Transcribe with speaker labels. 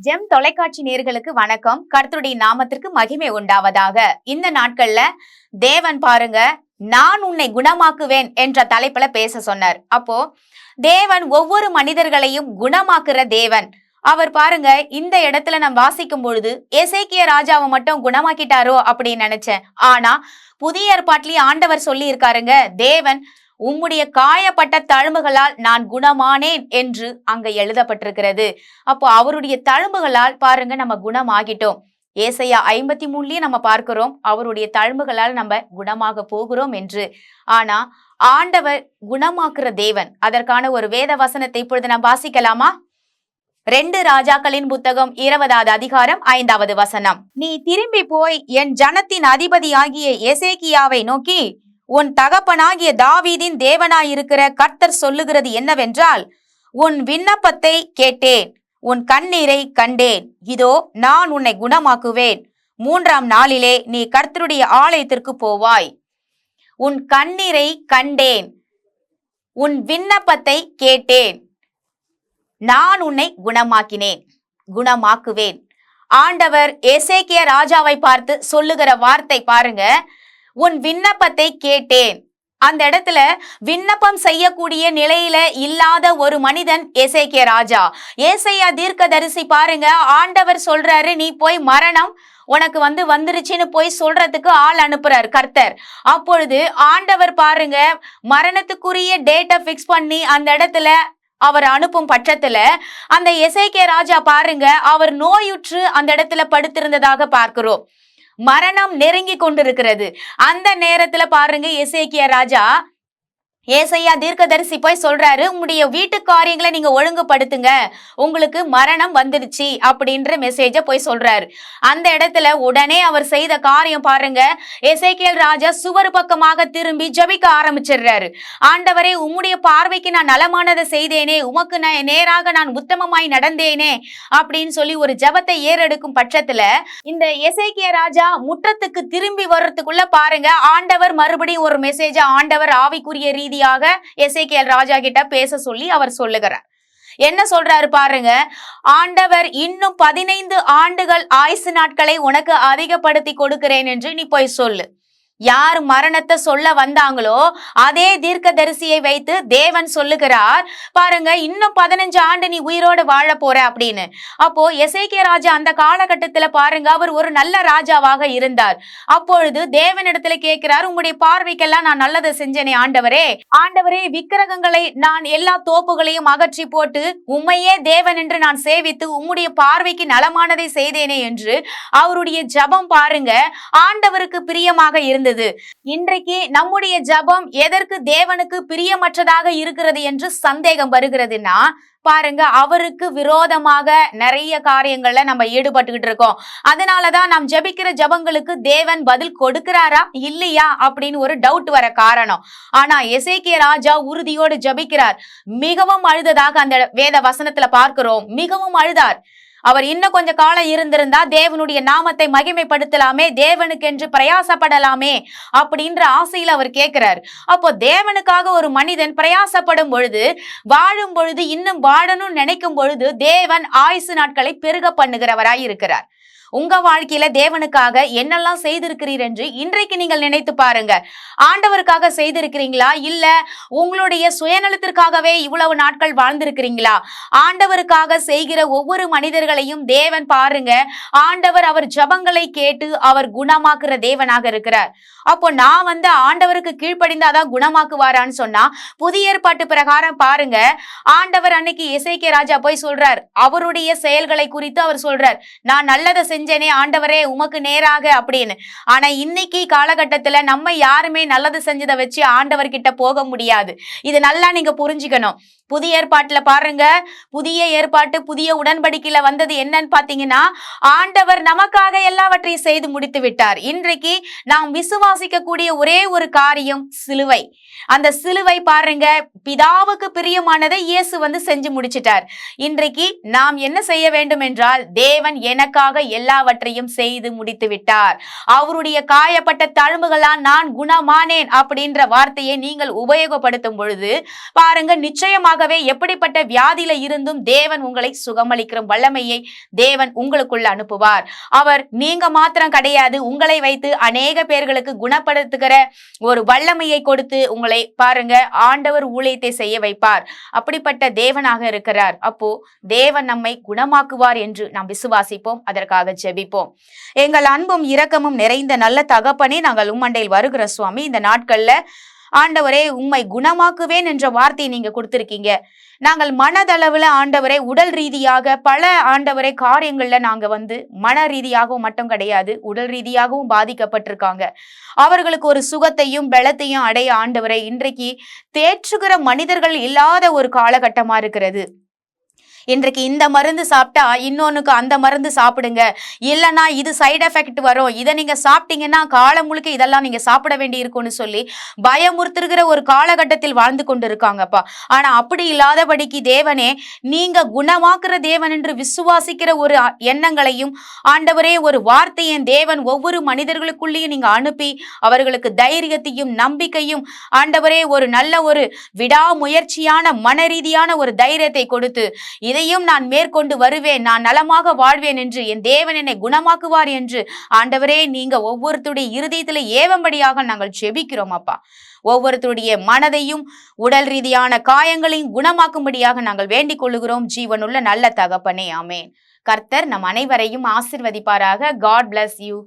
Speaker 1: GeM தொலைக்காட்சி நேயர்களுக்கு வணக்கம். கர்த்தருடைய நாமத்திற்கு மகிமை உண்டாவதாக. இந்த நாட்கள்ல தேவன் பாருங்க, நான் உன்னை குணமாக்குவேன் என்ற தலைப்புல பேச சொன்னார். அப்போ தேவன் ஒவ்வொரு மனிதர்களையும் குணமாக்குற தேவன். அவர் பாருங்க, இந்த இடத்துல நான் வாசிக்கும் பொழுது எசேக்கியா ராஜாவை மட்டும் குணமாக்கிட்டாரோ அப்படின்னு நினைச்சேன். ஆனா புதிய ஏற்பாட்டிலேயே ஆண்டவர் சொல்லி இருக்காருங்க, தேவன் உம்முடைய காயப்பட்ட தழும்புகளால் நான் குணமானேன் என்று அங்க எழுதப்பட்டிருக்கிறது. அப்போ அவருடைய தழும்புகளால் பாருங்க நம்ம குணமாகிட்டோம். ஏசாயா 53லயே நம்ம பார்க்கிறோம், அவருடைய தழும்புகளால் நம்ம குணமாக போகிறோம் என்று. ஆனா ஆண்டவர் குணமாக்குற தேவன். அதற்கான ஒரு வேத வசனத்தை இப்பொழுது நாம் வாசிக்கலாமா? 2 ராஜாக்களின் புத்தகம் 20வது அதிகாரம் 5வது வசனம். நீ திரும்பி போய் என் ஜனத்தின் அதிபதியாகிய எசேக்கியாவை நோக்கி, உன் தகப்பனாகிய தாவீதின் தேவனாயிருக்கிற கர்த்தர் சொல்லுகிறது என்னவென்றால், உன் விண்ணப்பத்தை கேட்டேன், உன் கண்ணீரை கண்டேன், இதோ நான் உன்னை குணமாக்குவேன். 3ஆம் நாளிலே நீ கர்த்தருடைய ஆலயத்திற்கு போவாய். உன் கண்ணீரை கண்டேன், உன் விண்ணப்பத்தை கேட்டேன், நான் உன்னை குணமாக்குவேன். ஆண்டவர் எசேக்கியா ராஜாவை பார்த்து சொல்லுகிற வார்த்தை பாருங்க, உன் விண்ணப்பத்தை கேட்டேன். அந்த இடத்துல விண்ணப்பம் செய்யக்கூடிய நிலையில இல்லாத ஒரு மனிதன் எசேக்கியா ராஜா. ஏசாயா தீர்க்கதரிசி பாருங்க, ஆண்டவர் சொல்றாரு, நீ போய் மரணம் உனக்கு வந்துருச்சுன்னு போய் சொல்றதுக்கு ஆள் அனுப்புறார் கர்த்தர். அப்பொழுது ஆண்டவர் பாருங்க, மரணத்துக்குரிய டேட்டை பிக்ஸ் பண்ணி அந்த இடத்துல அவர் அனுப்பும் பட்சத்துல அந்த எசேக்கியா ராஜா பாருங்க, அவர் நோயுற்று அந்த இடத்துல படுத்திருந்ததாக பார்க்கிறோம். மரணம் நெருங்கி கொண்டிருக்கிறது. அந்த நேரத்துல பாருங்க, எசேக்கியா ராஜா ஏசாயா தீர்க்கதரிசி போய் சொல்றாரு, உங்களுடைய வீட்டு காரியங்களை நீங்க ஒழுங்குபடுத்துங்க, உங்களுக்கு மரணம் வந்துடுச்சு அப்படின்ற மெசேஜ போய் சொல்றாரு. அந்த இடத்துல உடனே அவர் செய்த காரியம் பாருங்க, எசேக்கியேல் ராஜா சுவர் பக்கமாக திரும்பி ஜெபிக்க ஆரம்பிச்சிடுறாரு. ஆண்டவரே, உம்முடைய பார்வைக்கு நான் நலமானதை செய்தேனே, உமக்கு நேராக நான் உத்தமமாய் நடந்தேனே அப்படின்னு சொல்லி ஒரு ஜெபத்தை ஏறெடுக்கும் பட்சத்துல இந்த எசேக்கியா ராஜா முற்றத்துக்கு திரும்பி வர்றதுக்குள்ள பாருங்க, ஆண்டவர் மறுபடியும் ஒரு மெசேஜ ஆண்டவர் ஆவிக்குரிய ரீதியாக எசேக்கியேல் ராஜா கிட்ட பேச சொல்லி அவர் சொல்லுகிறார். என்ன சொல்றாரு பாருங்க, ஆண்டவர் இன்னும் 15 ஆண்டுகள் ஆயுசு நாட்களை உனக்கு அதிகப்படுத்தி கொடுக்கிறேன் என்று நீ போய் சொல்லு. யார் மரணத்தை சொல்ல வந்தாங்களோ அதே தீர்க்கதரிசியை வைத்து தேவன் சொல்லுகிறார் பாருங்க, இன்னும் 15 ஆண்டு நீ உயிரோடு வாழ போற அப்படின்னு. அப்போ எசேக்கியா ராஜா அந்த காலகட்டத்துல பாருங்க, அவர் ஒரு நல்ல ராஜாவாக இருந்தார். அப்பொழுது தேவனிடத்துல கேட்கிறார், உங்களுடைய பார்வைக்கெல்லாம் நான் நல்லதை செஞ்சேனே ஆண்டவரே, விக்கிரகங்களை நான் எல்லா தோப்புகளையும் அகற்றி போட்டு உம்மையே தேவன் என்று நான் சேவித்து உம்முடைய பார்வைக்கு நலமானதை செய்தேனே என்று அவருடைய ஜபம் பாருங்க ஆண்டவருக்கு பிரியமாக இருந்தது. இன்றைக்கு நம்முடைய ஜபம் எதற்கு தேவனுக்கு பிரியமற்றதாக இருக்கிறது என்று சந்தேகம் வருகிறதுனா பாருங்க, அவருக்கு விரோதமாக நிறைய காரியங்கள்ல நம்ம ஈடுபட்டுக்கிட்டு இருக்கோம். அதனாலதான் நாம் ஜெபிக்கிற ஜபங்களுக்கு தேவன் பதில் கொடுக்கிறாரா இல்லையா அப்படின்னு ஒரு டவுட் வர காரணம். ஆனா எசேக்கியா ராஜா உறுதியோடு ஜெபிக்கிறார். மிகவும் அழுததாக அந்த வேத வசனத்துல பார்க்கிறோம். மிகவும் அழுதார். அவர் இன்னும் கொஞ்ச காலம் இருந்திருந்தா தேவனுடைய நாமத்தை மகிமைப்படுத்தலாமே, தேவனுக்கு என்று பிரயாசப்படலாமே அப்படின்ற ஆசையில் அவர் கேட்கிறார். அப்போ தேவனுக்காக ஒரு மனிதன் பிரயாசப்படும் பொழுது, வாழும் பொழுது, இன்னும் வாழணும்னு நினைக்கும் பொழுது தேவன் ஆயுசு நாட்களை பெருக பண்ணுகிறவராய் இருக்கிறார். உங்க வாழ்க்கையில தேவனுக்காக என்னெல்லாம் செய்திருக்கிறீர் என்று இன்றைக்கு நீங்கள் நினைத்து பாருங்க. ஆண்டவருக்காக செய்திருக்கிறீங்களா, இல்ல உங்களுடைய சுயநலத்திற்காகவே இவ்வளவு நாட்கள் வாழ்ந்திருக்கிறீங்களா? ஆண்டவருக்காக செய்கிற ஒவ்வொரு மனிதர்களையும் தேவன் பாருங்க, ஆண்டவர் அவர் ஜபங்களை கேட்டு அவர் குணமாக்குற தேவனாக இருக்கிறார். அப்போ நான் ஆண்டவருக்கு கீழ்ப்படிந்தாதான் குணமாக்குவாரான்னு சொன்னா, புதிய ஏற்பாட்டு பிரகாரம் பாருங்க, ஆண்டவர் அன்னைக்கு எசேக்கியா ராஜா போய் சொல்றார், அவருடைய செயல்களை குறித்து அவர் சொல்றார், நான் நல்லதை செஞ்சேனே ஆண்டவரே உமக்கு நேராக அப்படின்னு. ஆனா இன்னைக்கு காலகட்டத்துல நம்ம யாருமே நல்லது செஞ்சதை வச்சு ஆண்டவர் கிட்ட போக முடியாது. இது நல்லா நீங்க புரிஞ்சுக்கணும். புதிய ஏற்பாட்டுல பாருங்க, புதிய ஏற்பாட்டு புதிய உடன்படிக்கையில வந்தது என்னன்னு பாத்தீங்கன்னா, ஆண்டவர் நமக்காக எல்லாவற்றையும் செய்து முடித்து விட்டார். இன்றைக்கு நாம் விசுவாசிக்க கூடிய ஒரே ஒரு காரியம் சிலுவை. அந்த சிலுவை பாருங்க, பிதாவுக்கு பிரியமானதை இயேசு செஞ்சு முடிச்சிட்டார். இன்றைக்கு நாம் என்ன செய்ய வேண்டும் என்றால், தேவன் எனக்காக எல்லாவற்றையும் செய்து முடித்து விட்டார். அவருடைய காயப்பட்ட தழும்புகளால் நான் குணமானேன் அப்படின்ற வார்த்தையை நீங்கள் உபயோகப்படுத்தும் பொழுது பாருங்க, நிச்சயமாகவே எப்படிப்பட்ட வியாதியில இருந்தும் தேவன் உங்களை சுகமளிக்கிற வல்லமையை தேவன் உங்களுக்குள்ள அனுப்புவார். அவர் நீங்க மாத்திரம் கிடையாது, உங்களை வைத்து அநேக பேர்களுக்கு குணப்படுத்துகிற ஒரு வல்லமையை கொடுத்து உங்களை பாருங்க ஆண்டவர் ஊழியத்தை செய்ய வைப்பார். அப்படிப்பட்ட தேவனாக இருக்கிறார். அப்போ தேவன் நம்மை குணமாக்குவார் என்று நாம் விசுவாசிப்போம். அதற்காக ஜெபிப்போம். எங்கள் அன்பும் இரக்கமும் நிறைந்த நல்ல தகப்பனே, நாங்கள் உம்மண்டையில் வருகிற சுவாமி, இந்த நாட்கள்ல ஆண்டவரே உம்மை குணமாக்குவேன் என்ற வார்த்தையை நீங்க கொடுத்திருக்கீங்க. நாங்கள் மனதளவுல ஆண்டவரே, உடல் ரீதியாக பல ஆண்டவரே காரியங்கள்ல நாங்க மன ரீதியாகவும் மட்டும் கிடையாது, உடல் ரீதியாகவும் பாதிக்கப்பட்டிருக்காங்க. அவர்களுக்கு ஒரு சுகத்தையும் பலத்தையும் அடைய ஆண்டவரே, இன்றைக்கு தேற்றுகிற மனிதர்கள் இல்லாத ஒரு காலகட்டமா இருக்கிறது. இன்றைக்கு இந்த மருந்து சாப்பிட்டா இன்னொன்னுக்கு அந்த மருந்து சாப்பிடுங்க, இல்லைன்னா இது சைடு எஃபெக்ட் வரும், இதை நீங்க சாப்பிட்டீங்கன்னா காலம் முழுக்க இதெல்லாம் நீங்க சாப்பிட வேண்டி இருக்கும்னு சொல்லி பயமுறுத்துகிற ஒரு காலகட்டத்தில் வாழ்ந்து கொண்டு இருக்காங்கப்பா. ஆனா அப்படி இல்லாதபடிக்கு தேவனே, நீங்க குணமாக்குற தேவன் என்று விசுவாசிக்கிற ஒரு எண்ணங்களையும் ஆண்டவரே, ஒரு வார்த்தையை தேவன் ஒவ்வொரு மனிதர்களுக்குள்ளேயும் நீங்க அனுப்பி அவர்களுக்கு தைரியத்தையும் நம்பிக்கையும் ஆண்டவரே, ஒரு நல்ல ஒரு விடாமுயற்சியான மனரீதியான ஒரு தைரியத்தை கொடுத்து, இதையும் நான் மேற்கொண்டு வருவேன், நான் நலமாக வாழ்வேன் என்று என் தேவன் என்னை குணமாக்குவார் என்று ஆண்டவரே, நீங்க ஒவ்வொருத்தருடைய இருதயத்துல ஏவம்படியாக நாங்கள் ஜெபிக்கிறோம் அப்பா. ஒவ்வொருத்தருடைய மனதையும் உடல் ரீதியான காயங்களையும் குணமாக்கும்படியாக நாங்கள் வேண்டிக் கொள்ளுகிறோம். ஜீவனுள்ள நல்ல தகப்பனே, ஆமேன். கர்த்தர் நம் அனைவரையும் ஆசீர்வதிப்பாராக. God bless you.